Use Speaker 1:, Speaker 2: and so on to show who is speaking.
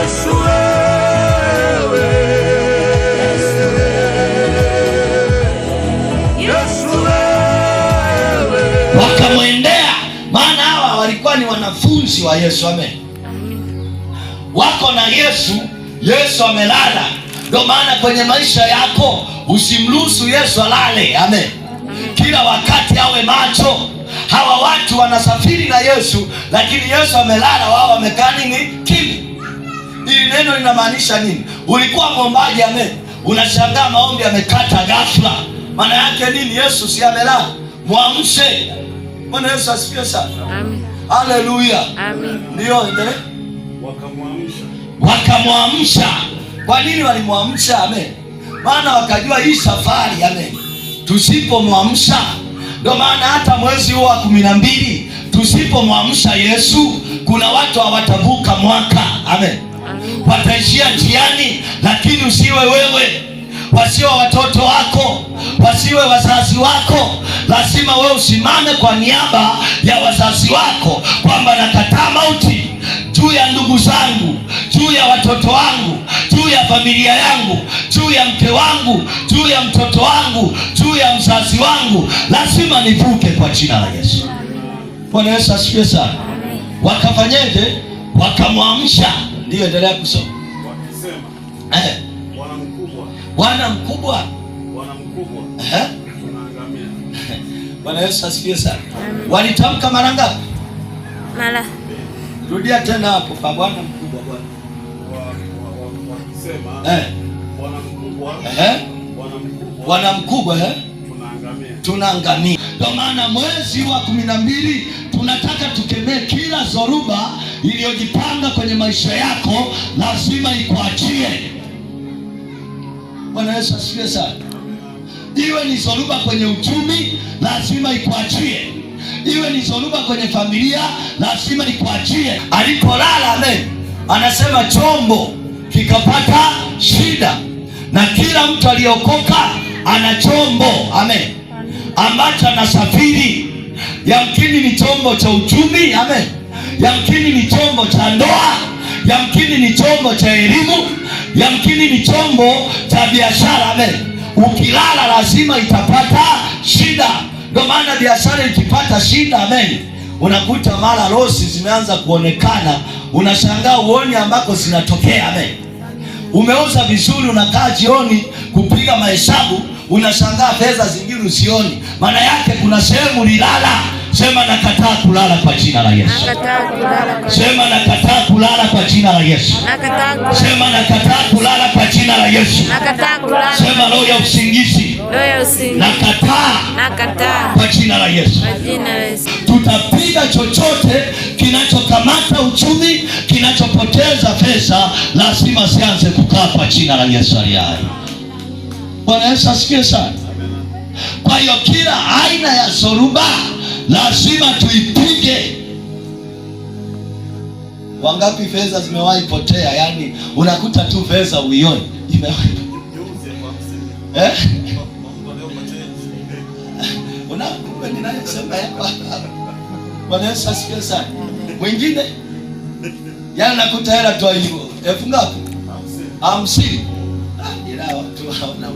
Speaker 1: Yesu wewe, Yesu wewe.
Speaker 2: Wakamwendea, maana hawa walikuwa ni wanafunzi wa Yesu. Amen. Wako na Yesu, Yesu amelala. Ndio maana kwenye maisha yako usimruhusu Yesu alale. Amen. Kila wakati awe macho. Hawa watu wanasafiri na Yesu, lakini Yesu amelala, wao wamekaa nini? Kimya. Hili neno linamaanisha nini? Ulikuwa mwombaji, amen, unashangaa maombi yamekata ghafla. Maana yake nini? Yesu si amelala, muamshe. Bwana Yesu asifiwe sana. Amen. Haleluya. Amen. Ndio, endelee. Wakamwamsha. Kwa nini walimwamsha? Amen. Maana wakajua hii safari, amen, tusipomwamsha. Ndio maana hata mwezi huu wa 12 tusipomwamsha Yesu, kuna watu hawatavuka mwaka. Amen. Wataishia njiani. Lakini usiwe wewe, wasiwe watoto wako, wasiwe wazazi wako. Lazima wewe usimame kwa niaba ya wazazi wako, kwamba nakataa mauti juu ya ndugu zangu, juu ya watoto wangu, juu ya familia yangu, juu ya mke wangu, juu ya mtoto wangu, juu ya mzazi wangu. Lazima nivuke kwa jina la Yesu. Bwana Yesu asifiwe sana. Wakafanyeje? Wakamwamsha. Ndio, endelea kusoma. Wakisema, Bwana mkubwa, Bwana mkubwa, Bwana mkubwa, tunaangamia. Bwana Yesu asifiwe sana. Walitamka mara ngapi? Mara. Rudia tena hapo, kwa Bwana mkubwa. Bwana wakisema, Bwana mkubwa, Bwana mkubwa, Bwana mkubwa, tunaangamia. Ndio maana mwezi wa 12 tunataka tukemee kila zoruba iliyojipanga kwenye maisha yako, lazima ikuachie. Bwana Yesu asifiwe sana. Iwe ni zoruba kwenye uchumi, lazima ikuachie. Iwe ni zoruba kwenye familia, lazima ikuachie. Alipolala, amen, anasema chombo kikapata shida. Na kila mtu aliyokoka ana chombo, amen, ambacho anasafiri. Yamkini ni chombo cha uchumi, amen, yamkini ni chombo cha ndoa, yamkini ni chombo cha elimu, yamkini ni chombo cha biashara, amen. Ukilala lazima itapata shida. Ndio maana biashara ikipata shida, amen, unakuta mara losi zimeanza kuonekana. Unashangaa uoni ambako zinatokea, amen. Umeuza vizuri, unakaa jioni kupiga mahesabu, unashangaa fedha zingine usioni. Maana yake kuna sehemu lilala. Sema nakataa kulala kwa jina la Yesu. Sema nakataa kulala kwa jina la Yesu. Sema nakataa kulala kwa jina la Yesu. Sema roho ya usingizi, nakataa kwa jina la Yesu. Tutapiga chochote kinachokamata uchumi, kinachopoteza pesa, lazima sianze kukaa kwa jina la Yesu aliye hai. Bwana Yesu asifiwe sana. Kwa hiyo kila aina ya zoruba lazima tuipige. Wangapi fedha zimewahi potea? Yani unakuta tu fedha uioni imewahi unakumbe ninayosema hapa. Bwana Yesu asifiwe sana. Mwingine yani nakuta hela tu hivyo. Elfu ngapi? 50. Ila watu hawana